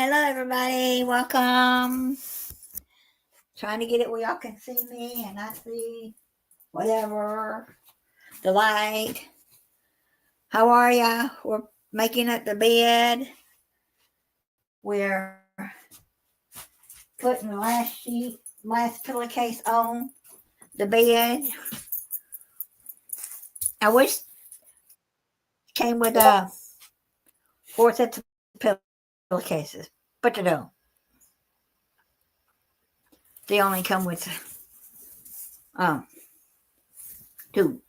Hello, everybody. Welcome. Trying to get it where y'all can see me and I see whatever the light. How are ya? We're making up the bed. We're putting the last pillowcase on the bed. I wish it came with 4 sets of pillowcases, but they don't. They only come with um 2.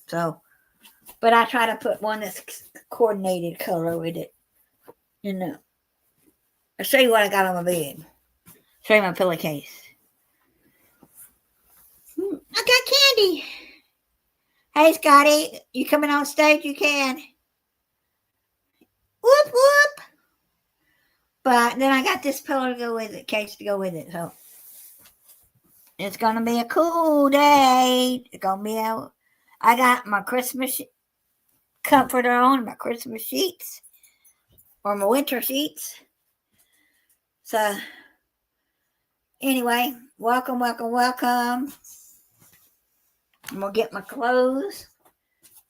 So, but I try to put one that's coordinated color with it. I'll show you what I got on my bed. Show you my pillowcase. I got candy. Hey, Scotty, you coming on stage? You can. Whoop, whoop. But then I got this pillow to go with it, case to go with it. So it's going to be a cool day. It's going to be out. I got my Christmas comforter on, my Christmas sheets, or my winter sheets. So anyway, welcome. I'm going to get my clothes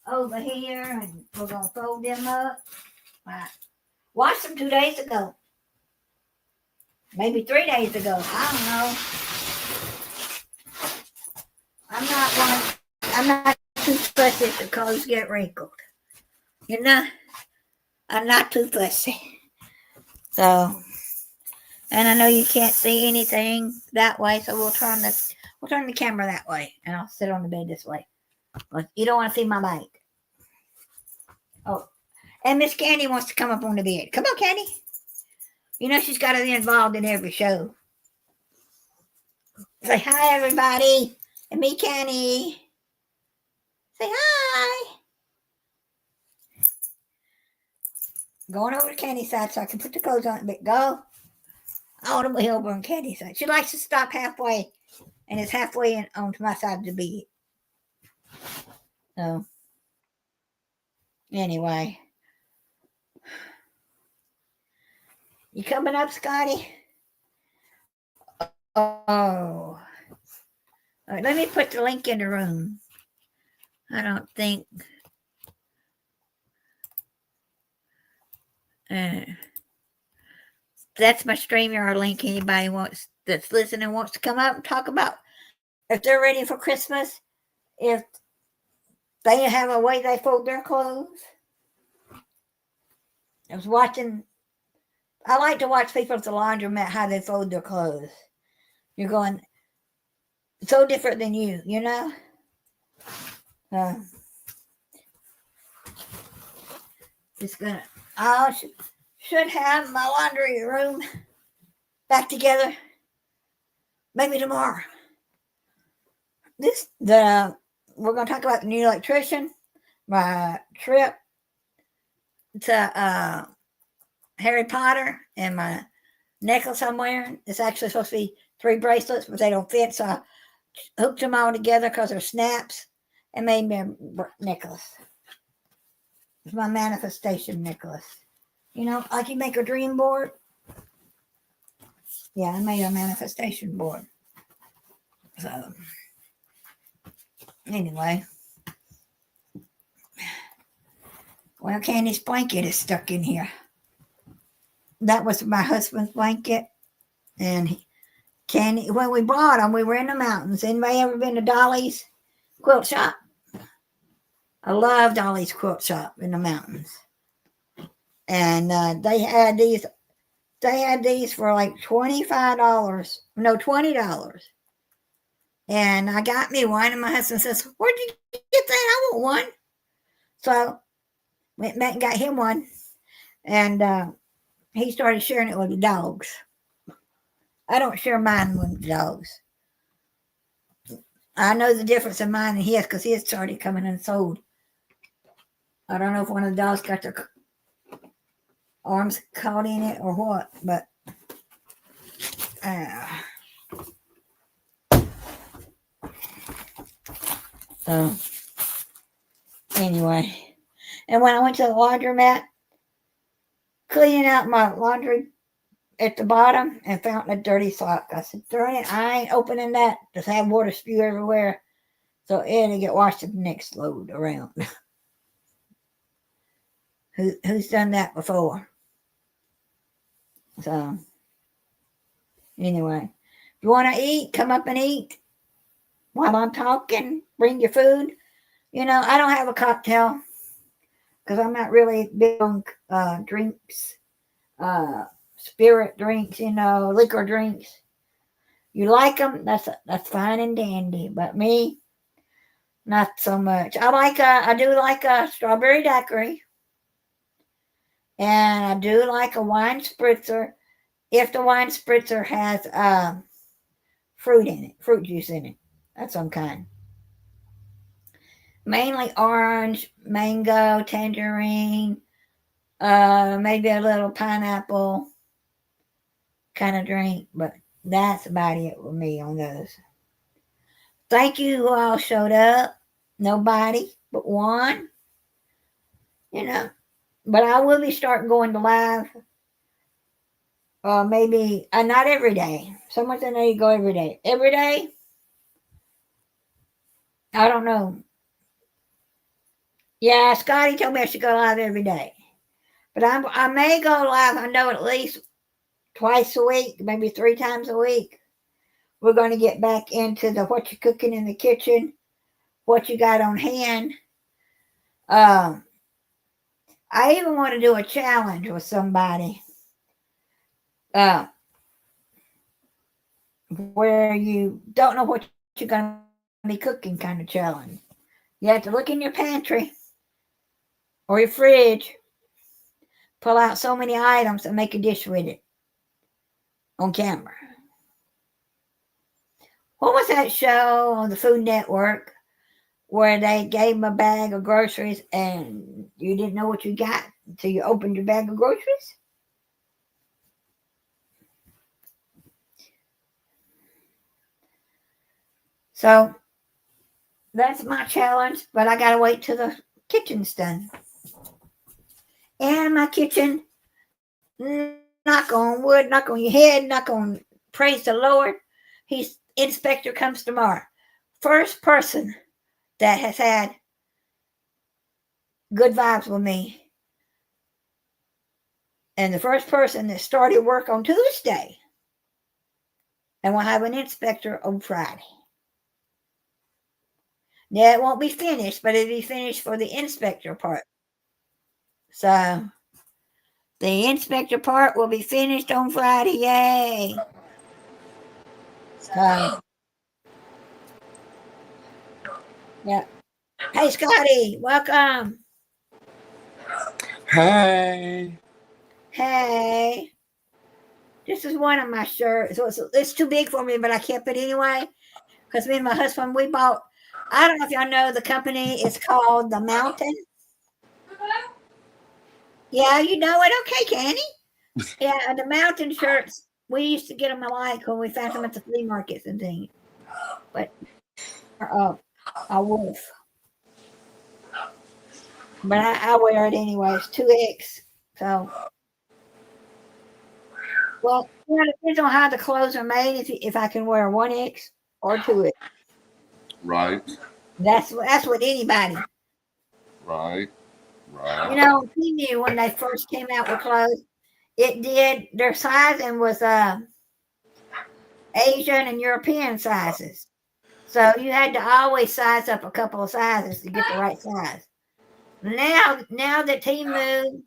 over here and we're going to fold them up. I washed them 2 days ago. Maybe 3 days ago. I don't know. I'm not too fussy if the clothes get wrinkled. I'm not too fussy. So, and I know you can't see anything that way, so we'll turn the camera that way, and I'll sit on the bed this way. But you don't want to see my back. Oh, and Miss Candy wants to come up on the bed. Come on, Candy. You know she's got to be involved in every show. Say hi, everybody. And me, Candy. Say hi. Going over to Candy's side so I can put the clothes on. But go all the way over on Candy's side. She likes to stop halfway, and it's halfway onto my side of the bed. So, anyway. You coming up, Scotty? Oh. All right, let me put the link in the room. I don't think. That's my StreamYard link. Anybody that's listening wants to come up and talk about if they're ready for Christmas, if they have a way they fold their clothes. I like to watch people at the laundromat how they fold their clothes. You're going so different than you know? I should have my laundry room back together maybe tomorrow. We're going to talk about the new electrician, my trip to Harry Potter, and my necklace I'm wearing. It's actually supposed to be 3 bracelets, but they don't fit, so I hooked them all together because they're snaps and made me a necklace. It's my manifestation necklace. Like you make a dream board. Yeah, I made a manifestation board. So, anyway. Well, Candy's blanket is stuck in here. That was my husband's blanket. And Candy, when we bought them, we were in the mountains. Anybody ever been to Dolly's quilt shop? I love Dolly's quilt shop in the mountains. And they had these for like $25. No, $20. And I got me one, and my husband says, "Where'd you get that? I want one." So went back and got him one, and he started sharing it with the dogs. I don't share mine with the dogs. I know the difference in mine and his because his started coming unsold. I don't know if one of the dogs got their arms caught in it or what, but so anyway. And when I went to the laundromat, cleaning out my laundry at the bottom and found a dirty sock. I said, darn it, I ain't opening that. Just have water spew everywhere. So it'll get washed at the next load around. Who's done that before? So anyway, if you want to eat, come up and eat while I'm talking. Bring your food. I don't have a cocktail because I'm not really big on drinks, spirit drinks, liquor drinks. You like them, that's fine and dandy. But me, not so much. I do like a strawberry daiquiri, and I do like a wine spritzer if the wine spritzer has fruit juice in it of some kind. Mainly orange, mango, tangerine, maybe a little pineapple kind of drink, but that's about it with me on those. Thank you who all showed up. Nobody but one, But I will be starting going to live. Maybe not every day. Someone said I need to go every day. Every day? I don't know. Yeah, Scotty told me I should go live every day. But I may go live, I know, at least twice a week, maybe 3 times a week. We're going to get back into the what you're cooking in the kitchen, what you got on hand. I even want to do a challenge with somebody where you don't know what you're going to be cooking kind of challenge. You have to look in your pantry or your fridge, pull out so many items and make a dish with it on camera. What was that show on the Food Network where they gave them a bag of groceries and you didn't know what you got until you opened your bag of groceries? So that's my challenge, but I got to wait till the kitchen's done. And my kitchen, knock on wood, knock on your head, knock on, praise the Lord. Inspector comes tomorrow. First person that has had good vibes with me. And the first person that started work on Tuesday. And we'll have an inspector on Friday. Now, it won't be finished, but it'll be finished for the inspector part. So, the inspector part will be finished on Friday. Yay! So, yeah. Hey, Scotty, welcome. Hey. Hey. This is one of my shirts. It's too big for me, but I kept it anyway. Because me and my husband, we bought, I don't know if y'all know the company. It's called The Mountain. Yeah, you know it. Okay, Candy. Yeah, the Mountain shirts. We used to get them alike when we found them at the flea markets and things. But a wolf. But I wear it anyway. It's 2X. So, well, it depends on how the clothes are made. If I can wear 1X or 2X. Right. That's with anybody. Right. Temu, when they first came out with clothes, it did their sizing was Asian and European sizes. So you had to always size up a couple of sizes to get the right size. Now that Temu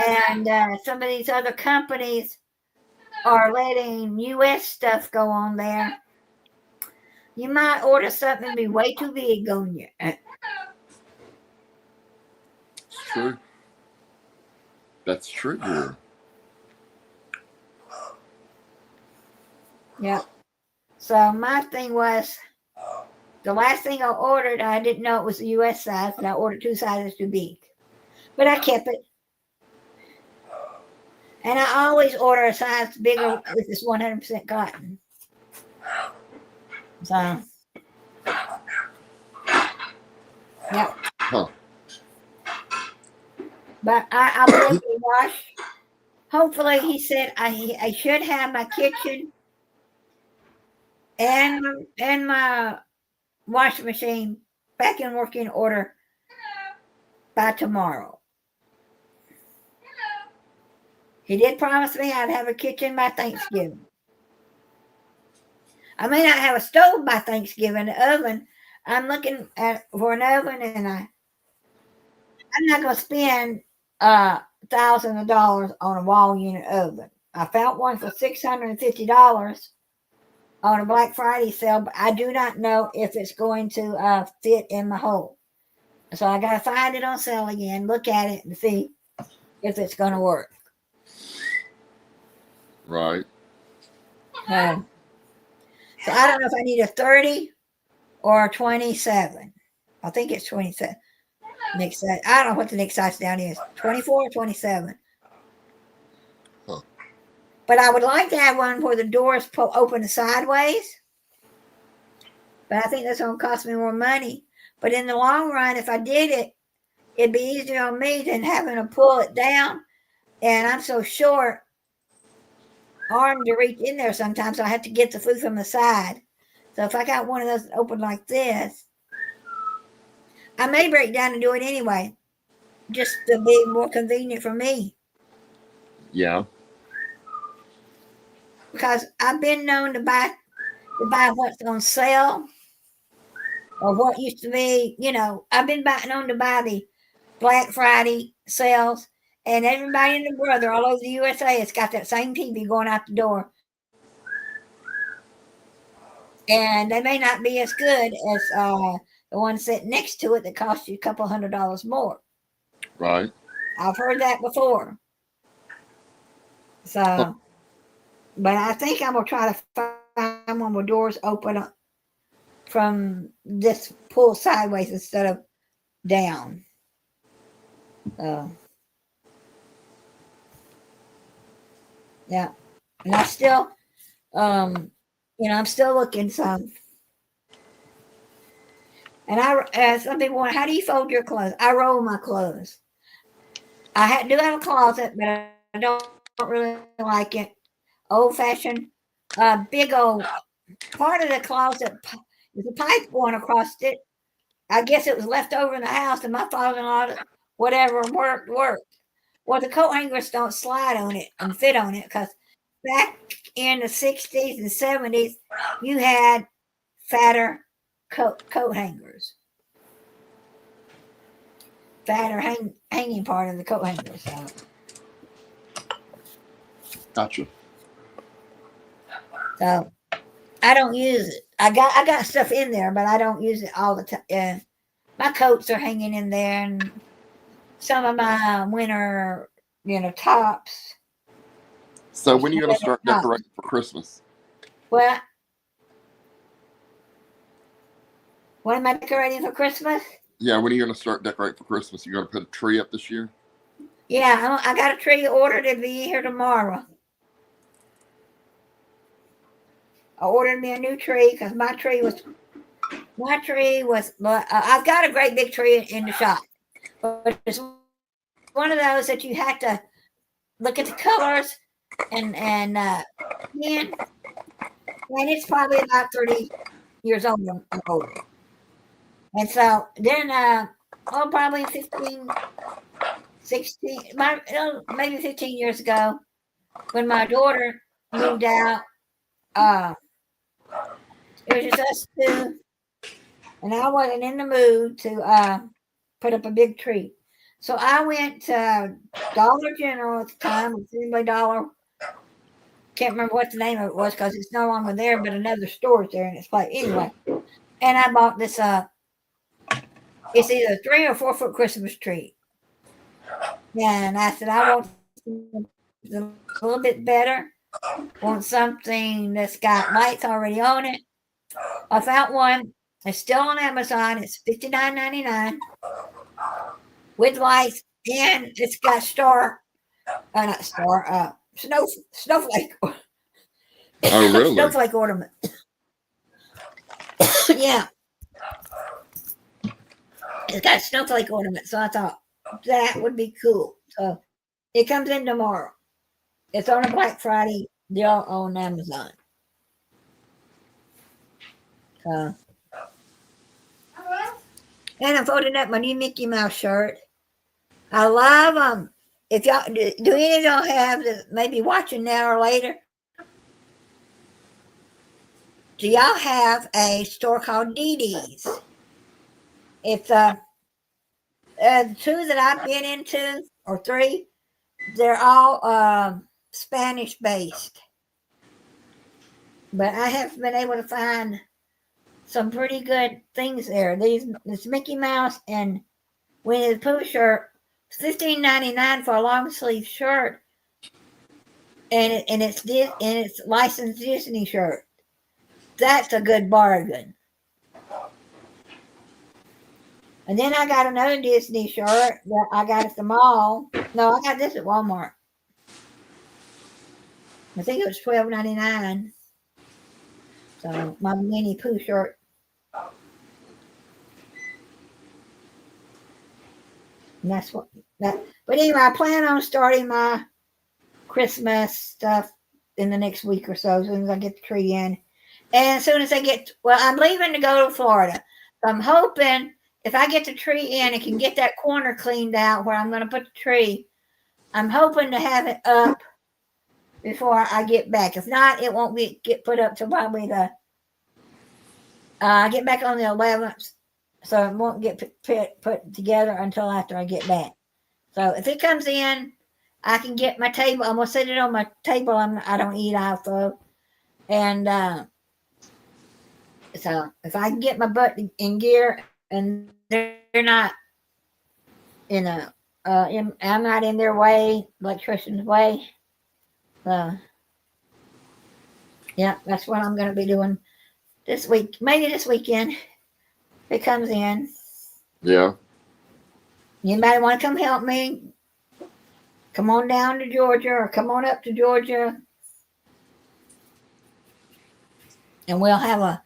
and some of these other companies are letting US stuff go on there, you might order something and be way too big on you. It's true. That's true. Yeah. So my thing was, the last thing I ordered, I didn't know it was the US size, and I ordered 2 sizes too big. But I kept it. And I always order a size bigger if it's 100% cotton. So, yeah. Huh. But I believe in wash. hopefully, he said I should have my kitchen and my washing machine back in working order by tomorrow. He did promise me I'd have a kitchen by Thanksgiving. I may not have a stove by Thanksgiving, an oven. I'm looking for an oven, and I'm not going to spend thousands of dollars on a wall unit oven. I found one for $650 on a Black Friday sale, but I do not know if it's going to fit in my hole. So I got to find it on sale again, look at it, and see if it's going to work. Right. So I don't know if I need a 30 or a 27. I think it's 27. Next size. I don't know what the next size down is. 24 or 27. Huh. But I would like to have one where the doors open sideways. But I think that's going to cost me more money. But in the long run, if I did it, it'd be easier on me than having to pull it down. And I'm so short arm to reach in there sometimes, so I have to get the food from the side. So if I got one of those open like this, I may break down and do it anyway, just to be more convenient for me. Yeah. Because I've been known to buy what's on sale or what used to be, I've been known to buy the Black Friday sales, and everybody and their brother all over the USA has got that same TV going out the door. And they may not be as good as the one sitting next to it that costs you a couple $100 more. Right. I've heard that before. So, but I think I'm going to try to find one with doors open up from this pull sideways instead of down. Yeah. And I still, I'm still looking some. And some people want, how do you fold your clothes? I roll my clothes. I do have a closet, but I don't really like it. Old fashioned, big old part of the closet is a pipe going across it. I guess it was left over in the house, and my father-in-law, whatever worked. Well, the coat hangers don't slide on it and fit on it because back in the 60s and 70s, you had fatter coat hangers. Fatter hanging part of the coat hanger. So. Gotcha. So I don't use it. I got stuff in there, but I don't use it all the time. My coats are hanging in there, and some of my winter, tops. So when are you going to start decorating for Christmas? What? What am I decorating for Christmas? Yeah, when are you going to start decorating for Christmas? You going to put a tree up this year? Yeah, I got a tree ordered. It'll be here tomorrow. I ordered me a new tree because my tree was. I've got a great big tree in the shop, but it's one of those that you have to look at the colors and it's probably about 30 years old. And so then, probably 15, 16, maybe 15 years ago, when my daughter moved out, it was just us two, and I wasn't in the mood to put up a big tree. So I went to Dollar General at the time, Assembly Dollar. Can't remember what the name of it was because it's no longer there, but another store's there in its place. Anyway, and I bought this, it's either a 3 or 4 foot Christmas tree. And I said, I want something a little bit better. Want something that's got lights already on it. I found one. It's still on Amazon. It's $59.99 with lights, and it's got snowflake. Oh, really? Snowflake ornament. Yeah. It's got snowflake ornament, so I thought that would be cool. So it comes in tomorrow. It's on a Black Friday deal on Amazon. And I'm folding up my new Mickey Mouse shirt. I love them. If y'all do any of y'all have maybe watching now or later? Do y'all have a store called Dee Dee's? It's two that I've been into, or three. They're all Spanish based, but I have been able to find some pretty good things there. This Mickey Mouse and Winnie the Pooh shirt, $15.99 for a long sleeve shirt, and it's licensed Disney shirt. That's a good bargain. And then I got another Disney shirt that I got at the mall. No, I got this at Walmart. I think it was $12.99. So my Winnie Pooh shirt. And that's what that. But anyway, I plan on starting my Christmas stuff in the next week or so, as soon as I get the tree in. And as soon as I'm leaving to go to Florida. So I'm hoping if I get the tree in and can get that corner cleaned out where I'm going to put the tree, I'm hoping to have it up before I get back. If not, it won't get put up till probably I get back on the 11th, so it won't get put together until after I get back. So if it comes in, I can get my table. I'm going to set it on my table I don't eat off of. And so if I can get my butt in gear and they're not I'm not in their way, electrician's way. Yeah, that's what I'm going to be doing this week, maybe this weekend. If it comes in. Yeah. Anybody want to come help me? Come on down to Georgia or come on up to Georgia. And we'll have a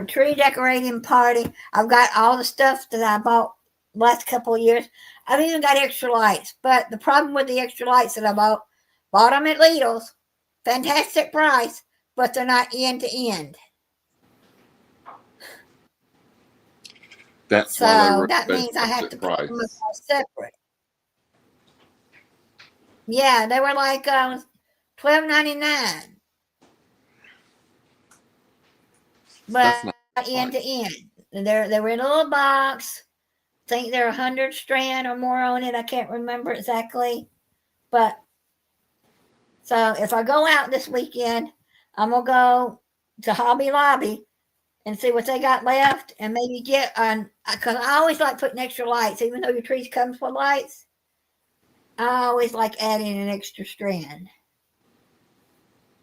tree decorating party. I've got all the stuff that I bought last couple of years. I've even got extra lights. But the problem with the extra lights that I bought them at Lidl's. Fantastic price, but they're not end to end. That's so why they were that means I have to put them separate. Yeah, they were like $12.99. But end to end. They were in a little box. I think they're 100 strand or more on it. I can't remember exactly. But so if I go out this weekend, I'm going to go to Hobby Lobby and see what they got left and maybe get on, because I always like putting extra lights, even though your trees comes with lights. I always like adding an extra strand.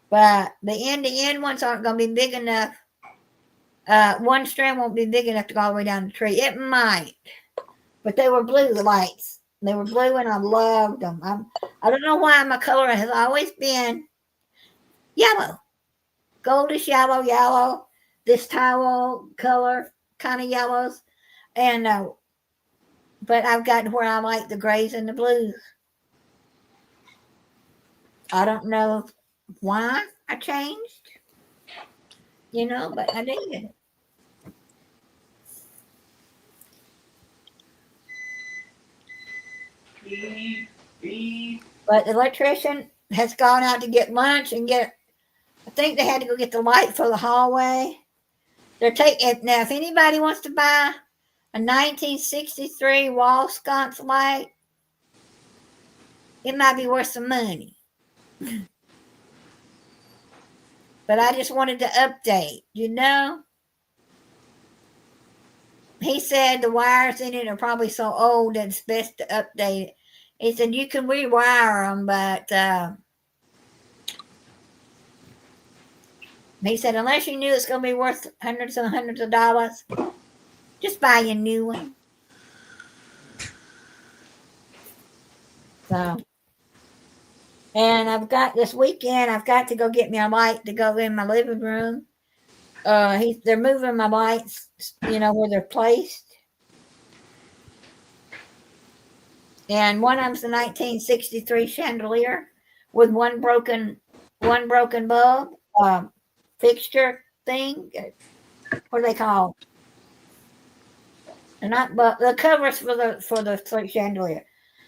But the end-to-end ones aren't going to be big enough. One strand won't be big enough to go all the way down the tree. It might. But they were blue lights. They were blue and I loved them. I don't know why my color has always been yellow. Goldish yellow. This towel color kind of yellows. And but I've gotten where I like the grays and the blues. I don't know why I changed. But I did. But the electrician has gone out to get lunch and I think they had to go get the light for the hallway. They're taking now. If anybody wants to buy a 1963 wall sconce light, it might be worth some money. But I just wanted to update. He said the wires in it are probably so old that it's best to update it. He said you can rewire them, but he said unless you knew it's going to be worth hundreds and hundreds of dollars, just buy a new one. So, and I've got this weekend, I've got to go get me a light to go in my living room. They're moving my lights, where they're placed. And one of them's the 1963 chandelier with one broken bulb, fixture thing. What are they called? They're not, but the covers for the chandelier.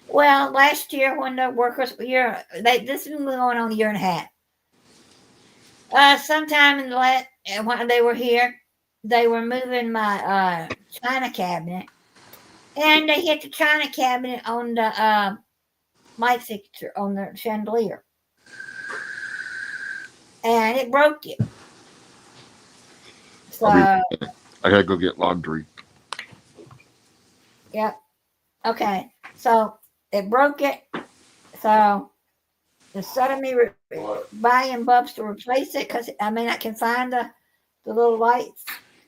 Well, last year when the workers this has been going on a year and a half. Sometime in the when they were here, they were moving my china cabinet, and they hit the china cabinet on the light fixture on the chandelier, and it broke it. So, I gotta go get laundry. yep. Okay. So it broke it. So instead of me buying bulbs to replace it, because I may not can find the little light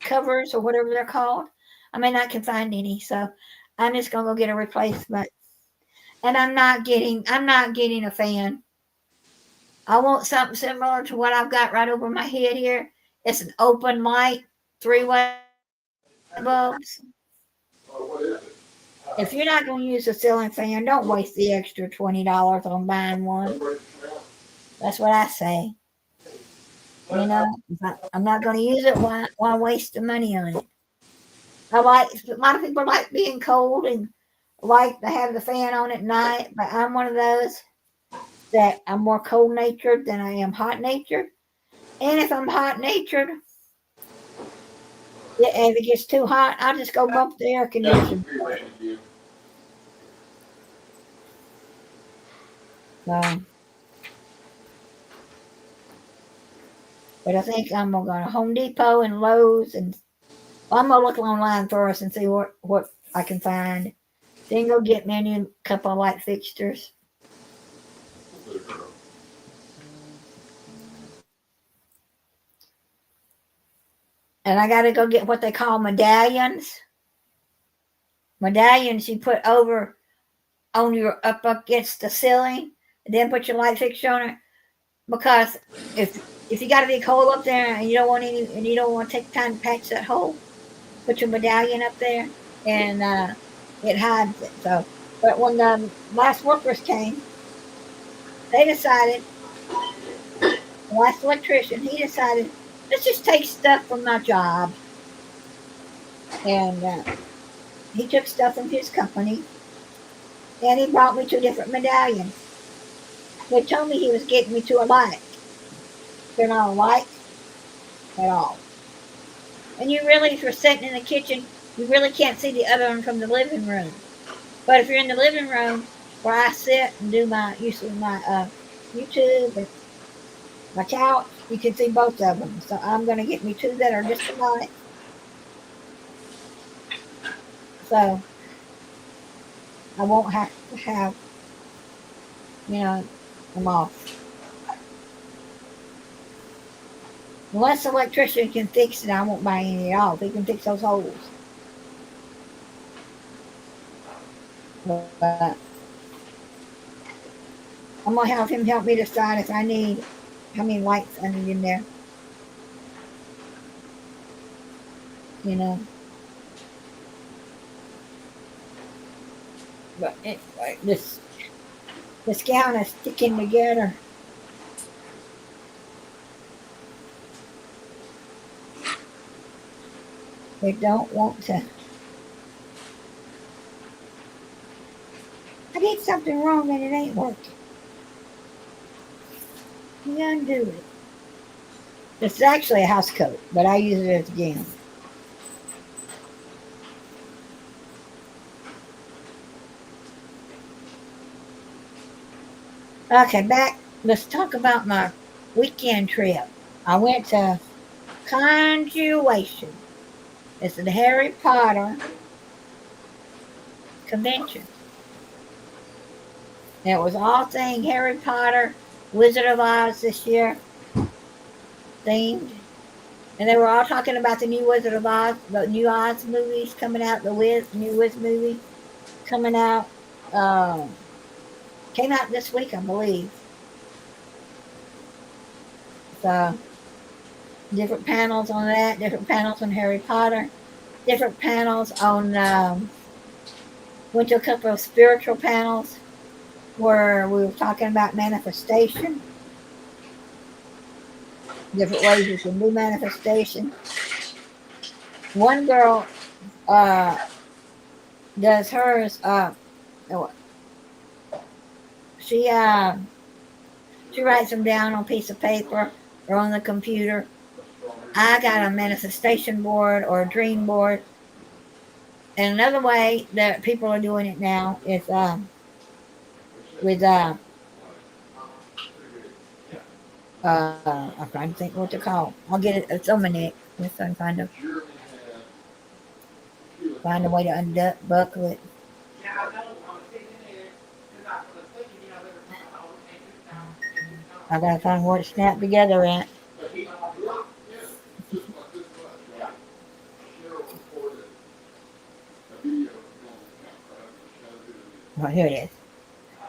covers or whatever they're called, I may not can find any. So I'm just gonna go get a replacement. And I'm not getting a fan. I want something similar to what I've got right over my head here. It's an open light, 3-way bulbs. If you're not going to use a ceiling fan, don't waste the extra $20 on buying one. That's what I say. You know, I'm not going to use it. Why waste the money on it? A lot of people like being cold and like to have the fan on at night, but I'm one of those that I'm more cold natured than I am hot natured. And if I'm hot natured, if it gets too hot, I'll just go bump the air conditioner. So, but I think I'm going to go to Home Depot and Lowe's, and I'm going to look online first and see what I can find. Then go get me a new couple of light fixtures. And I got to go get what they call medallions. Medallions you put over on your up against the ceiling, and then put your light fixture on it. Because if you got to be cold up there and you don't want to take time to patch that hole, put your medallion up there, and it hides it. So, but when the last workers came, they decided. The last electrician, he decided, let's just take stuff from my job. And he took stuff from his company, and he brought me 2 different medallions. He told me he was getting me to a light. They're not a light at all. And you really, if you're sitting in the kitchen, you really can't see the other one from the living room. But if you're in the living room where I sit and do my YouTube and my couch, you can see both of them. So I'm going to get me 2 that are just alike. So I won't have to have, them off. Unless the electrician can fix it, I won't buy any at all. If he can fix those holes. But I'm going to have him help me decide if I need, how many lights I need in there. But anyway, this gown is sticking together. They don't want to. I did something wrong and it ain't working. You undo it. It's actually a house coat, but I use it as a gown. Okay, back. Let's talk about my weekend trip. I went to Conjuration. It's the Harry Potter convention. And it was all thing Harry Potter, Wizard of Oz this year themed. And they were all talking about the new Wizard of Oz, the new Oz movies coming out, new Wiz movie coming out. Came out this week, I believe. So, different panels on that, different panels on Harry Potter, different panels on, went to a couple of spiritual panels where we were talking about manifestation, different ways you can do manifestation. One girl does hers. Oh, she she writes them down on a piece of paper or on the computer. I got a manifestation board or a dream board. And another way that people are doing it now is with I'm trying to think what to call. I'll get it. It's on my neck. Let's try and find a way to unbuckle it. I gotta find where it snapped together at. Oh, here it is.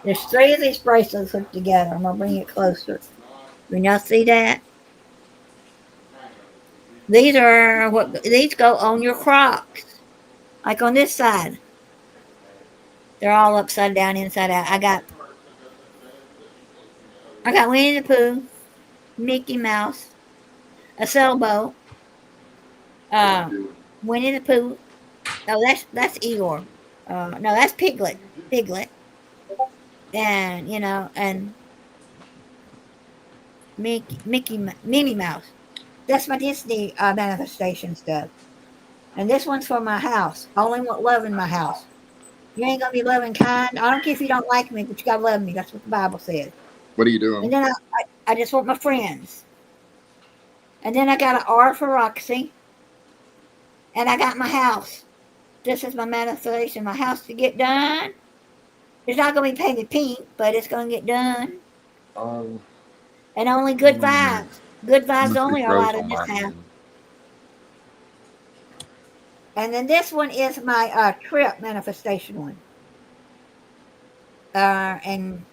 There's three of these bracelets hooked together. I'm gonna bring it closer. Can y'all see that? These are what these go on your Crocs. Like on this side. They're all upside down, inside out. I got Winnie the Pooh, Mickey Mouse, a sailboat, uh, Winnie the Pooh. Oh, that's Eeyore. No, that's Piglet. Piglet, and and Minnie Mouse. That's my Disney manifestation stuff. And this one's for my house. I only want love in my house. You ain't gonna be loving kind. I don't care if you don't like me, but you gotta love me. That's what the Bible says. What are you And doing? then I just want my friends. And then I got an R for Roxy. And I got my house. This is my manifestation. My house to get done. It's not gonna be painted pink, but it's gonna get done. Um, And only good I'm gonna vibes. Good I'm vibes gonna only stick are rose allowed in on this my house. hand. And then this one is my trip manifestation one. And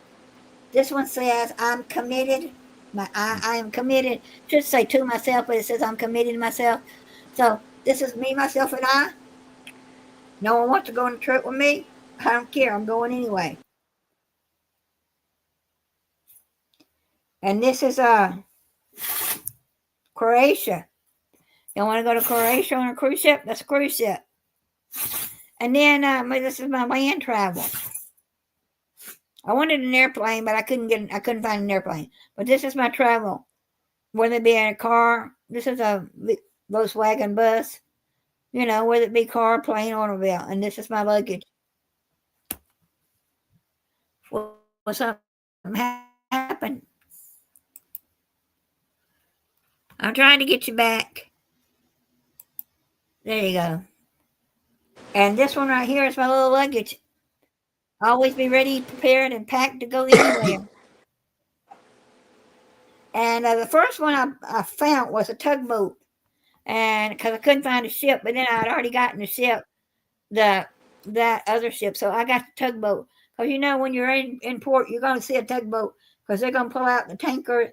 this one says, I'm committed. I am committed. Should say to myself, but it says I'm committed to myself. So this is me, myself, and I. No one wants to go on a trip with me. I don't care. I'm going anyway. And this is Croatia. You want to go to Croatia on a cruise ship? That's a cruise ship. And then this is my land travel. I wanted an airplane, but I couldn't find an airplane. But this is my travel. Whether it be in a car, this is a Volkswagen bus. Whether it be car, plane, automobile, and this is my luggage. Well, something happened. I'm trying to get you back. There you go. And this one right here is my little luggage. Always be ready, prepared, and packed to go anywhere. And the first one I found was a tugboat, and because I couldn't find a ship, but then I'd already gotten the ship, that other ship, so I got the tugboat. Because when you're in port, you're going to see a tugboat because they're going to pull out the tankers,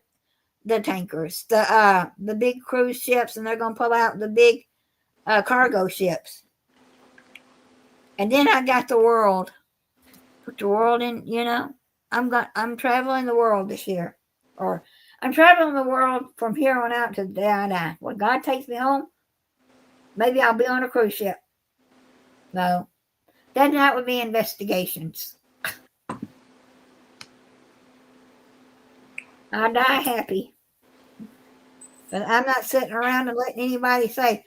the big cruise ships, and they're going to pull out the big cargo ships. And then I got the world. Put the world in. I'm traveling the world this year, or I'm traveling the world from here on out to the day I die. When God takes me home, maybe I'll be on a cruise ship. No, then that would be investigations. I die happy. But I'm not sitting around and letting anybody say,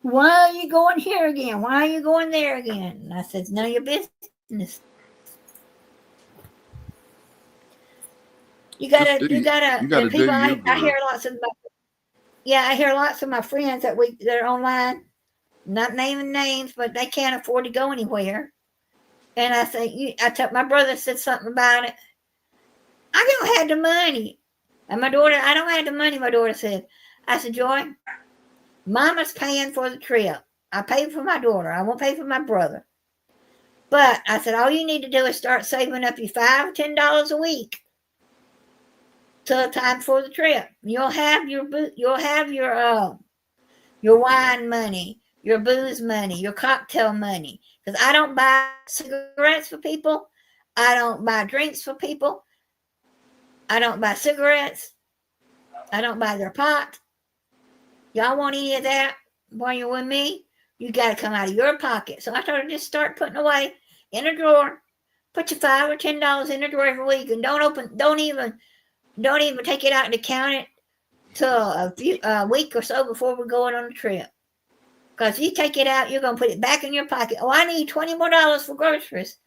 why are you going here again? Why are you going there again? And I said, it's none of your business. You gotta, You gotta and do people, you, I hear girl. I hear lots of my friends that are online, not naming names, but they can't afford to go anywhere. And I say, my brother said something about it. I don't have the money. And my daughter, I don't have the money, my daughter said. I said, Joy, Mama's paying for the trip. I pay for my daughter. I won't pay for my brother. But I said, all you need to do is start saving up your $5 or $10 a week till time for the trip. You'll have your wine money, your booze money, your cocktail money. Because I don't buy cigarettes for people. I don't buy drinks for people. I don't buy cigarettes. I don't buy their pot. Y'all want any of that while you're with me? You got to come out of your pocket. So I told her, just start putting away in a drawer. Put your $5 or $10 in the drawer every week, and don't even take it out to count it till a week or so before we're going on a trip. Because you take it out, you're going to put it back in your pocket. Oh, I need $20 more for groceries.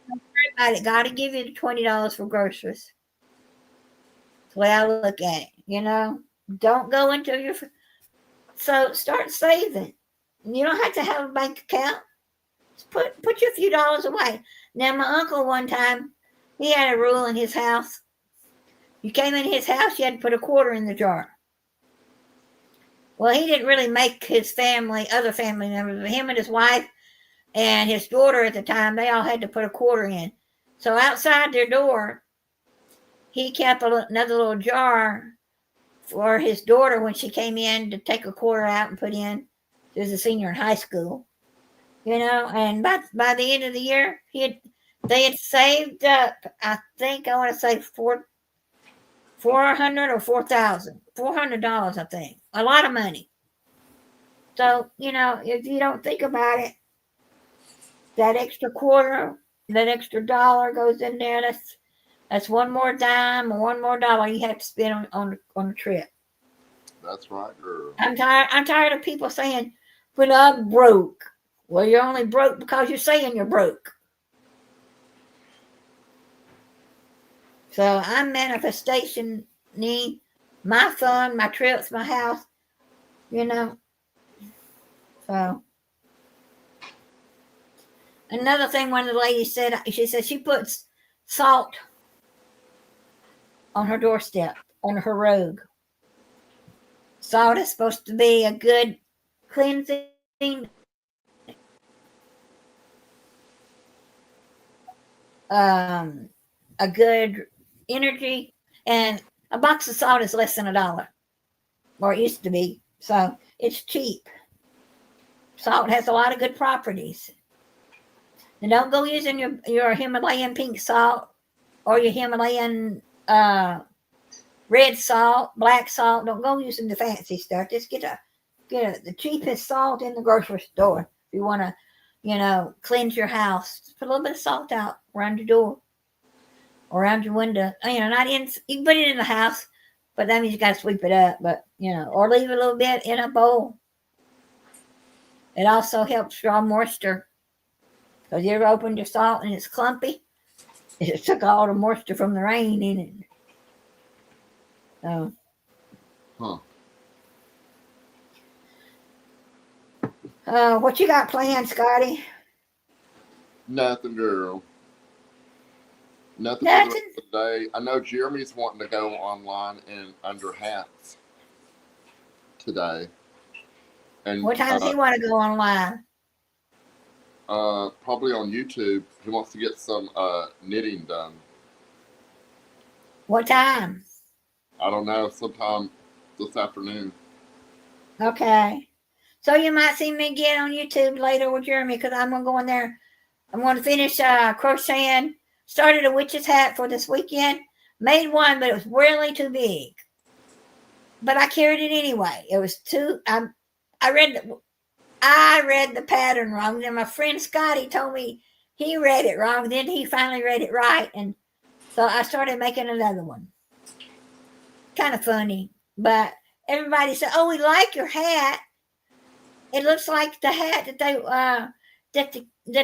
Don't worry about it. God will give you the $20 for groceries. That's the way I look at it, you know. Don't go into your... So start saving. You don't have to have a bank account. Just put your few dollars away. Now, my uncle one time, he had a rule in his house. You came in his house, you had to put a quarter in the jar. Well, he didn't really make his other family members, but him and his wife and his daughter at the time, they all had to put a quarter in. So outside their door, he kept another little jar for his daughter when she came in to take a quarter out and put in. She was a senior in high school, you know. And by the end of the year, they had saved up. I think I want to say $400 or $400, I think. A lot of money. So, you know, if you don't think about it, that extra quarter, that extra dollar goes in there. That's one more dime or one more dollar you have to spend on a trip. That's right, girl. I'm tired of people saying, "Well, I'm broke." Well, you're only broke because you're saying you're broke. So I'm manifestation my fun, my trips, my house, you know. So another thing one of the ladies said, she said she puts salt on her doorstep, on her robe. Salt is supposed to be a good cleansing, a good energy, and a box of salt is less than $1, or it used to be. So it's cheap. Salt has a lot of good properties. And don't go using your Himalayan pink salt or your Himalayan red salt, black salt. Don't go using the fancy stuff. Just get the cheapest salt in the grocery store. If you want to, you know, cleanse your house, just put a little bit of salt out around your door or around your window. You know, you can put it in the house, but that means you got to sweep it up. But, you know, or leave a little bit in a bowl. It also helps draw moisture. Because you ever opened your salt and it's clumpy? It took all the moisture from the rain in it. So. What you got planned, Scotty? Nothing, girl. Nothing for the day. I know Jeremy's wanting to go online and under hats today. And what time does he want to go online? Probably on YouTube. He wants to get some knitting done. What time? I don't know. Sometime this afternoon. Okay. So you might see me again on YouTube later with Jeremy, because I'm going to go in there. I'm going to finish crocheting. Started a witch's hat for this weekend. Made one, but it was really too big. But I carried it anyway. It was too... I read the pattern wrong. Then my friend Scotty told me he read it wrong. Then he finally read it right. And so I started making another one. Kind of funny. But everybody said, "Oh, we like your hat. It looks like the hat that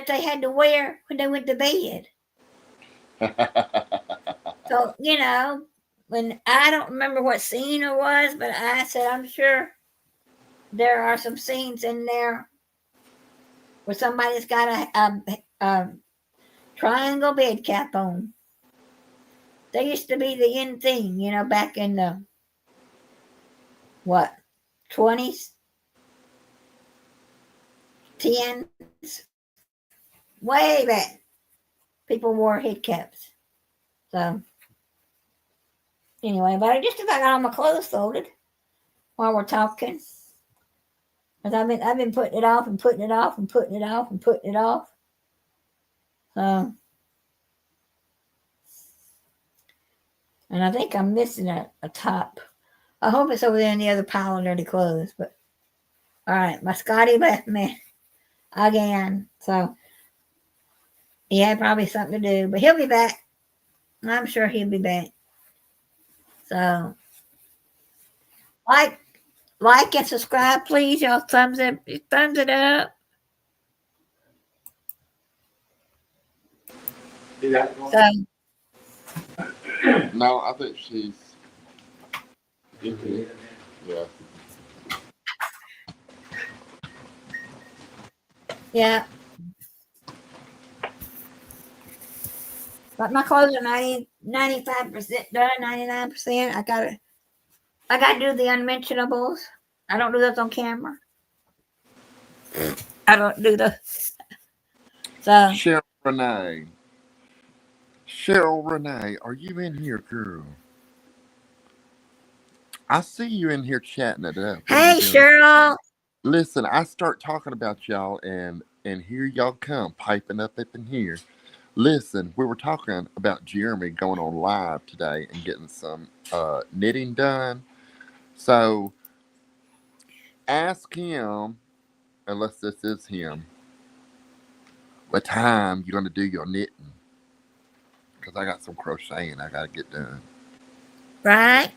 they had to wear when they went to bed." So, you know, when I don't remember what scene it was, but I said, I'm sure there are some scenes in there where somebody's got a triangle bed cap on. They used to be the in thing, you know, back in the, 20s? 10s? Way back. People wore head caps. So, anyway, but I just about got all my clothes folded while we're talking. Because I've been putting it off and putting it off and putting it off and putting it off. So, And I think I'm missing a top. I hope it's over there in the other pile of dirty clothes. But all right, my Scotty left me again. So he had probably something to do, but he'll be back. I'm sure he'll be back. So like and subscribe, please. Y'all thumbs it up. So No, I think she's in here. Yeah. yeah. But my clothes are 95% done, 99%. I gotta do the unmentionables. I don't do those on camera. I don't do those. So Cheryl Renee. Cheryl Renee, are you in here, girl? I see you in here chatting it up. What are hey you doing? Cheryl. Listen, I start talking about y'all, and here y'all come piping up in here. Listen, we were talking about Jeremy going on live today and getting some knitting done. So ask him, unless this is him, what time you're gonna do your knitting? Because I got some crocheting I gotta get done. Right?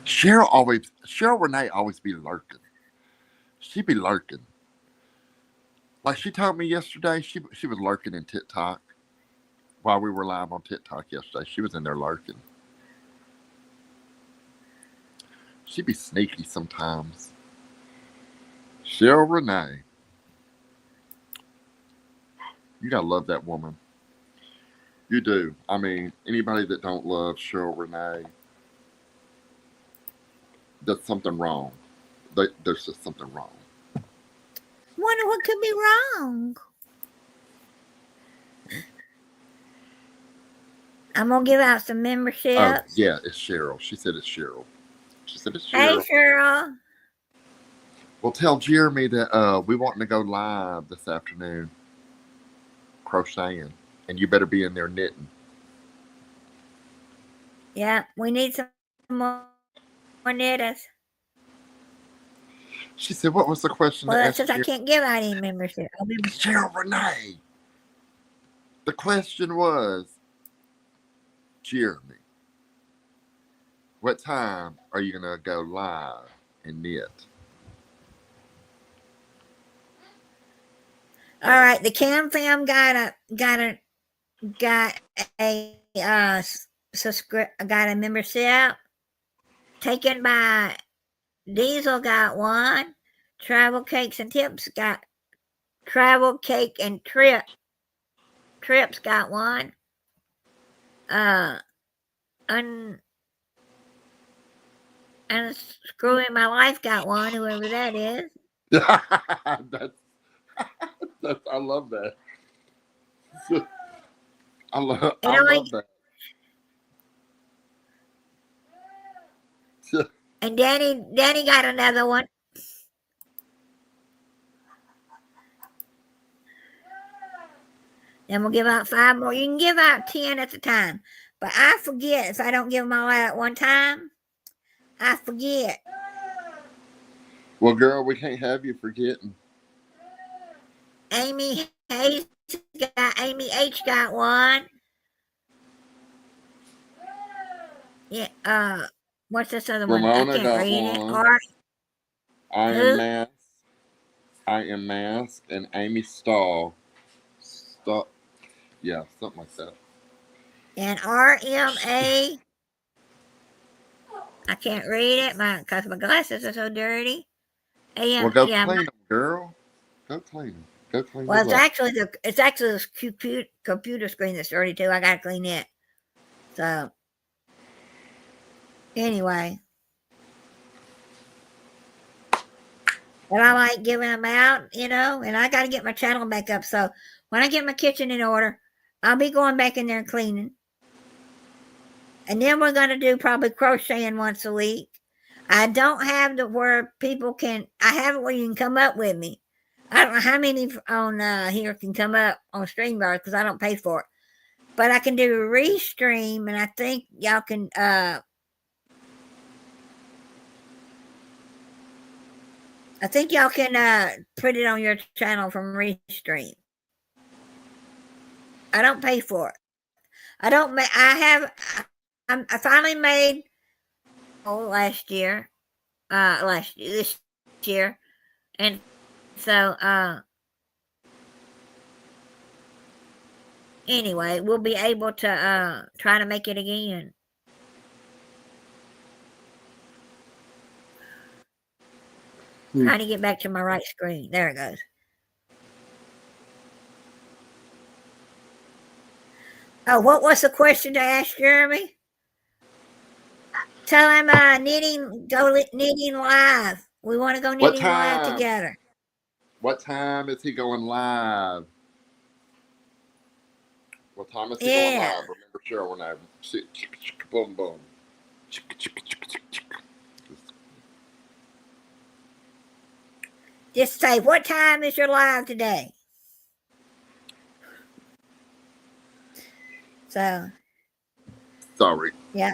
Cheryl Renee always be lurking. She be lurking. Like she told me yesterday, she was lurking in TikTok while we were live on TikTok yesterday. She was in there lurking. She be sneaky sometimes. Cheryl Renee. You gotta love that woman. You do. I mean, anybody that don't love Cheryl Renee, there's something wrong. There's just something wrong. Wonder what could be wrong. I'm gonna give out some memberships. Oh, yeah, it's Cheryl. She said it's Cheryl. She said it's Hey Cheryl. Cheryl. Well, tell Jeremy that we wanting to go live this afternoon, crocheting, and you better be in there knitting. Yeah, we need some more knitters. She said, "What was the question?" Well, to that's ask since I can't give out any membership. Cheryl Renee. The question was, Jeremy, what time are you gonna go live and knit? All right, the Cam Fam got a membership taken by Diesel. Got one. Travel Cakes and Tips got Travel Cake and Trips got one. Unscrewing My Life got one. Whoever that is. that's I love that. I love that. And Danny got another one. Then we'll give out 5 more. You can give out 10 at a time. But I forget if I don't give them all out at one time. I forget. Well, girl, we can't have you forgetting. Amy H got one. Yeah. What's this other one? Ramona I can't got read one. it. I am Mask, and Amy Stahl. Yeah, something like that. And RMA. I can't read it because my glasses are so dirty. Well, go clean them, girl. Go clean them. Go clean them. Well, it's actually the computer screen that's dirty too. I gotta clean it. So anyway, but I like giving them out, and I got to get my channel back up. So when I get my kitchen in order, I'll be going back in there and cleaning. And then we're going to do probably crocheting once a week. I don't have where people can, I have it where you can come up with me. I don't know how many on here can come up on StreamYard because I don't pay for it. but I can do a restream, and I think y'all can. I think y'all can put it on your channel from restream. I don't pay for it. I don't. I finally made. Last year. This year, and so anyway, we'll be able to try to make it again. Trying to get back to my right screen. There it goes. Oh, what was the question to ask Jeremy? Tell him knitting live. We want to go knitting live together. What time is he going live? What time is he going live? Remember, Cheryl, when I boom boom. Just say, what time is your live today? So. Sorry. Yeah.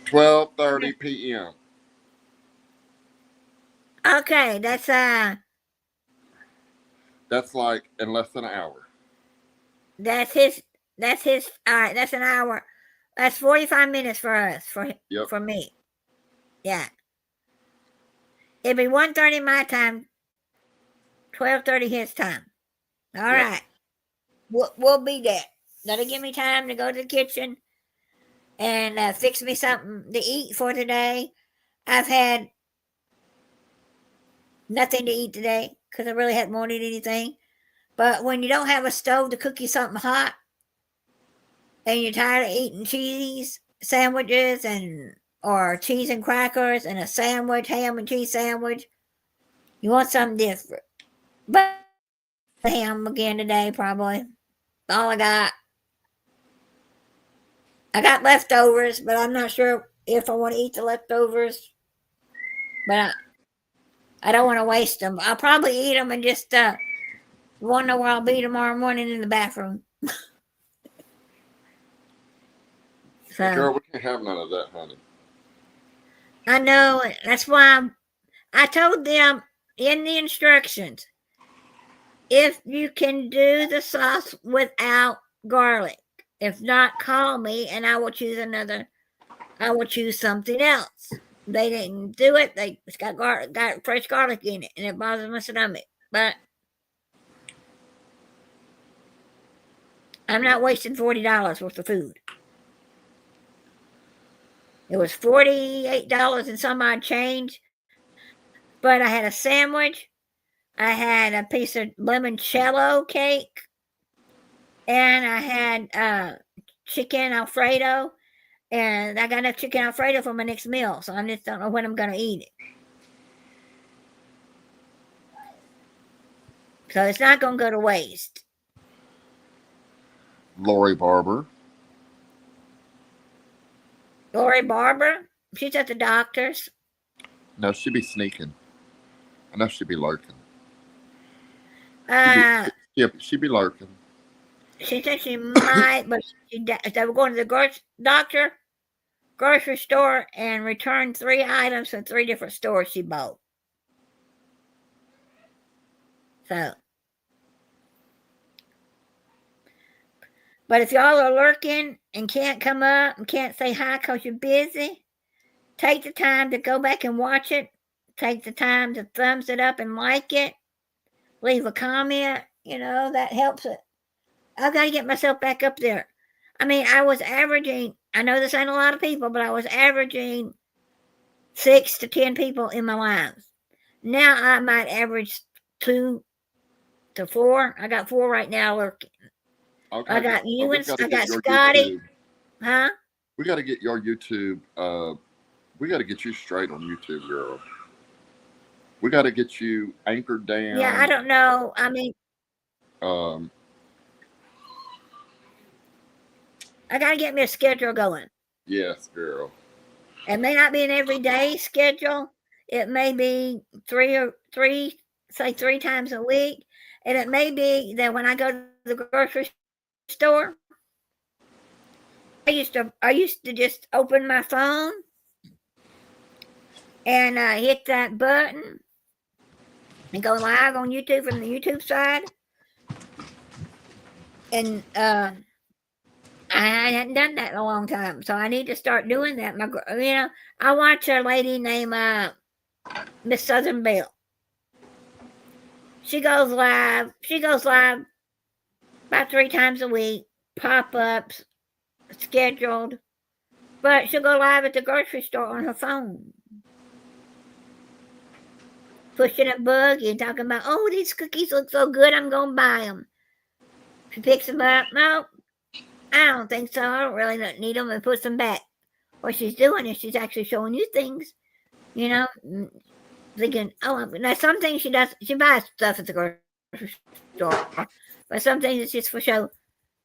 $12:30 p.m. Okay, that's like in less than an hour. That's his. All right, that's an hour. That's 45 minutes for us. For me. Yeah. It'd be 1:30 my time. 12:30 his time. All right. We'll be there. That'll give me time to go to the kitchen and fix me something to eat for today. I've had nothing to eat today because I really hadn't wanted anything. But when you don't have a stove to cook you something hot and you're tired of eating cheese sandwiches or cheese and crackers and a sandwich, ham and cheese sandwich, you want something different. But ham again today, probably. All I got. I got leftovers, but I'm not sure if I want to eat the leftovers. But I don't want to waste them. I'll probably eat them and just wonder where I'll be tomorrow morning in the bathroom. So, girl, we can't have none of that, honey. I know. That's why I told them in the instructions, if you can do the sauce without garlic. If not, call me and I will choose something else. They didn't do it. It's got fresh garlic in it, and it bothers my stomach. But I'm not wasting $40 worth of food. It was $48 and some odd change. But I had a sandwich. I had a piece of limoncello cake. And I had chicken Alfredo. And I got enough chicken Alfredo for my next meal. So I just don't know when I'm going to eat it. So it's not going to go to waste. Lori Barber. She's at the doctor's. No, she'd be sneaking. I know she'd be lurking. She'd be lurking. She said she might, but they were going to the grocery store, and returned 3 items from 3 different stores she bought. So. But if y'all are lurking and can't come up and can't say hi because you're busy, take the time to go back and watch it. Take the time to thumbs it up and like it. Leave a comment. That helps it. I've got to get myself back up there. I mean, I was averaging, I know this ain't a lot of people, but I was averaging 6 to 10 people in my lives. Now I might average 2 to 4. I got 4 right now lurking. Okay, I got you and I got Scotty. YouTube. Huh? We got to get your YouTube. We got to get you straight on YouTube, girl. We got to get you anchored down. Yeah, I don't know. I mean, I got to get me a schedule going. Yes, girl. It may not be an everyday schedule. It may be 3 say 3 times a week. And it may be that when I go to the grocery store, I used to just open my phone and hit that button and go live on YouTube from the YouTube side. And I hadn't done that in a long time, so I need to start doing that. I watch a lady named Miss Southern Belle. She goes live. She goes live about 3 times a week. Pop-ups, scheduled, but she'll go live at the grocery store on her phone, pushing a buggy and talking about, oh, these cookies look so good, I'm gonna buy them. She picks them up. No, I don't think so. I don't really need them, and puts them back. What she's doing is she's actually showing you things, thinking, oh, now some things she does, she buys stuff at the grocery store, but some things it's just for show.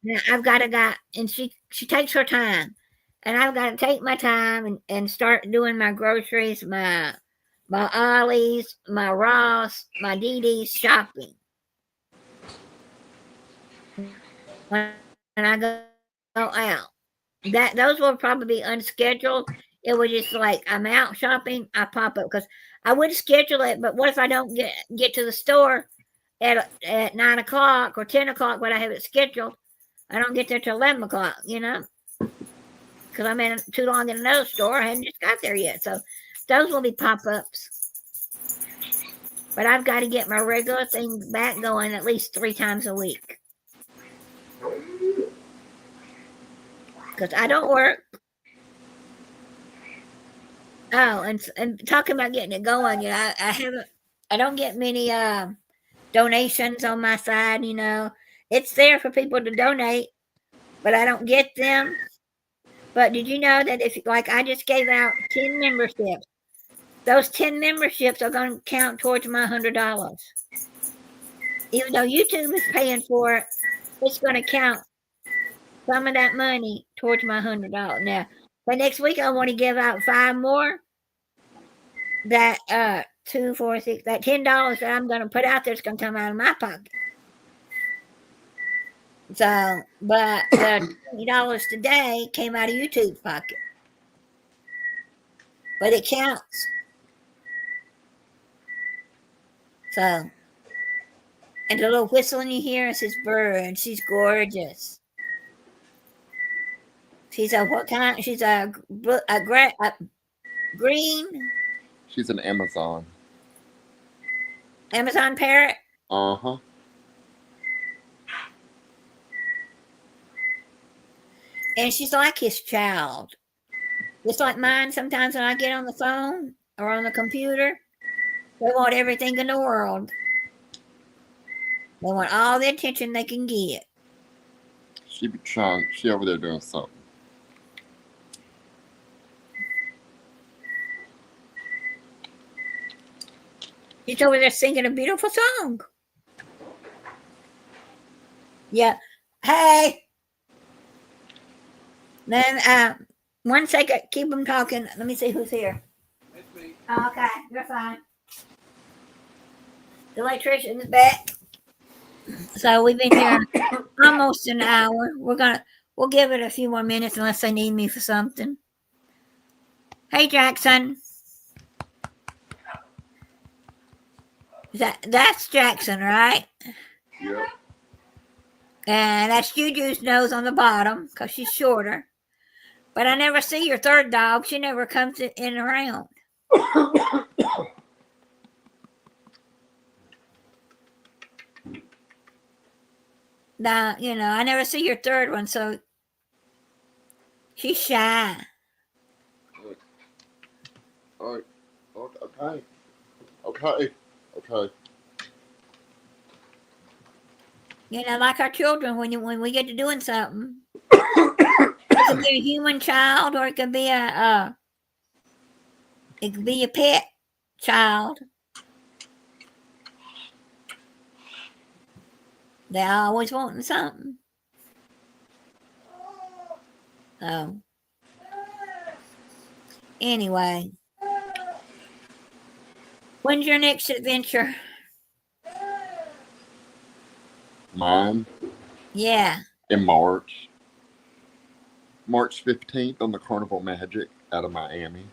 Now I've got a guy, and she takes her time, and I've got to take my time and start doing my groceries, my Ollie's, my Ross, my DD's shopping. When I go out, those will probably be unscheduled. It was just like I'm out shopping, I pop up because I would schedule it, but what if I don't get to the store at 9 o'clock or 10 o'clock when I have it scheduled? I don't get there till 11 o'clock, because I'm in too long in another store. I hadn't just got there yet, so those will be pop-ups. But I've got to get my regular things back going at least 3 times a week. Because I don't work. Oh, and talking about getting it going, I don't get many donations on my side, It's there for people to donate, but I don't get them. But did you know that if, like, I just gave out 10 memberships, those 10 memberships are going to count towards my $100. Even though YouTube is paying for it, it's going to count some of that money towards my $100. Now, but next week I want to give out 5 more. That 2, 4, 6, that $10 that I'm going to put out there is going to come out of my pocket. So, but the $20 today came out of YouTube's pocket. But it counts. So, and the little whistling you hear is his bird. She's gorgeous. She's a what kind? She's a green. She's an Amazon parrot. Uh-huh. And she's like his child. Just like mine, sometimes when I get on the phone or on the computer, they want everything in the world. They want all the attention they can get. She over there doing something. She's over there singing a beautiful song. Yeah. Hey. Then, 1 second. Keep them talking. Let me see who's here. It's me. Oh, okay. You're fine. The electrician's back. So we've been here almost an hour. We'll give it a few more minutes unless they need me for something. Hey, Jackson. That's Jackson, right? Yep. And that's Juju's nose on the bottom because she's shorter. But I never see your third dog. She never comes in around. Now, I never see your third one, so she's shy. All right. Okay. Like our children, when we get to doing something, it could be a human child, or it could be a pet child. They're always wanting something. So, anyway, when's your next adventure? Mine Yeah. in March. March 15th on the Carnival Magic out of Miami.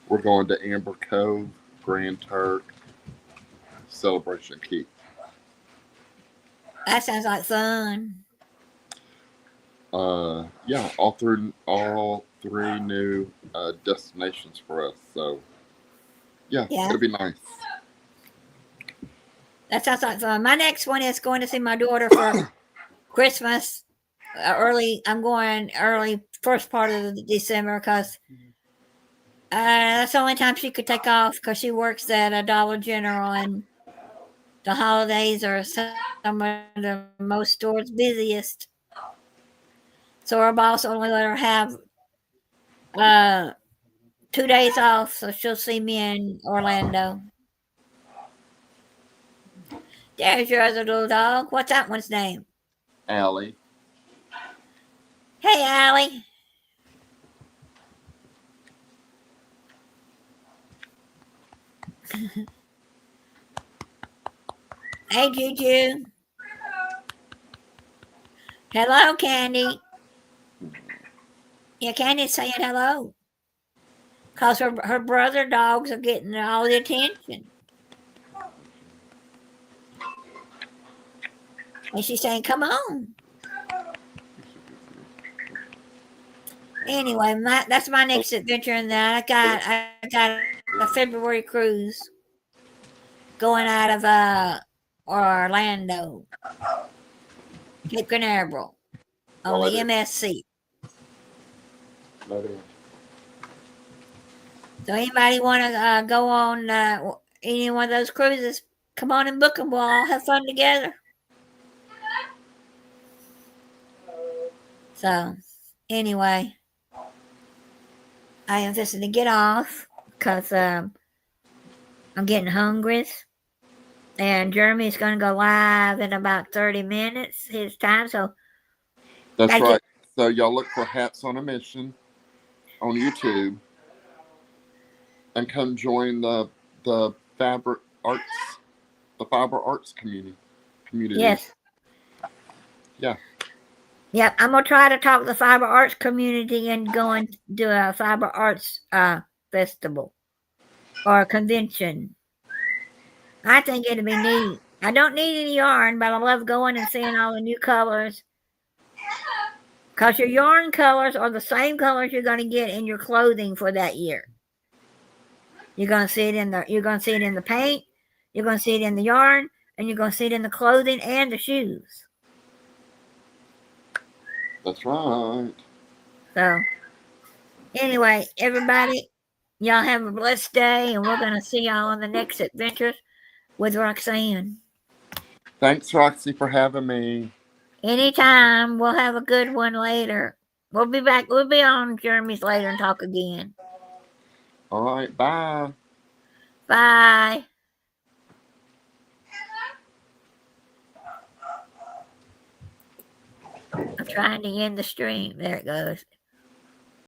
We're going to Amber Cove, Grand Turk, Celebration Key. That sounds like fun. Yeah, all three new destinations for us. So yeah, Yeah. it'll be nice. That sounds like fun. My next one is going to see my daughter for Christmas. I'm going early, first part of December, because that's the only time she could take off, because she works at a Dollar General, and the holidays are some of the most stores busiest. So her boss only let her have 2 days off, so she'll see me in Orlando. There's your other little dog. What's that one's name? Allie. Hey, Allie. Hey, Juju. Hello, Candy. Yeah, Candy's saying hello. Because her brother dogs are getting all the attention. And she's saying, come on. Anyway, that's my next adventure in that. I got a February cruise going out of Orlando, Cape Canaveral, on the MSC. So anybody want to go on any one of those cruises, come on and book them. We'll all have fun together. So anyway, I am just to get off because I'm getting hungry. And Jeremy's going to go live in about 30 minutes, his time. So that's right. So y'all look for Hats on a Mission on YouTube and come join the Fiber Arts community. Yes. Yeah. Yep, I'm going to try to talk the Fiber Arts community and go and do a Fiber Arts festival or a convention. I think it'll be neat. I don't need any yarn, but I love going and seeing all the new colors. Because your yarn colors are the same colors you're going to get in your clothing for that year. You're going to see it in the paint, you're going to see it in the yarn, and you're going to see it in the clothing and the shoes. That's right. So, anyway, everybody, y'all have a blessed day, and we're going to see y'all on the next adventures with Roxanne. Thanks, Roxy, for having me. Anytime. We'll have a good one later. We'll be back. We'll be on Jeremy's later and talk again. All right. Bye. Bye. I'm trying to end the stream. There it goes.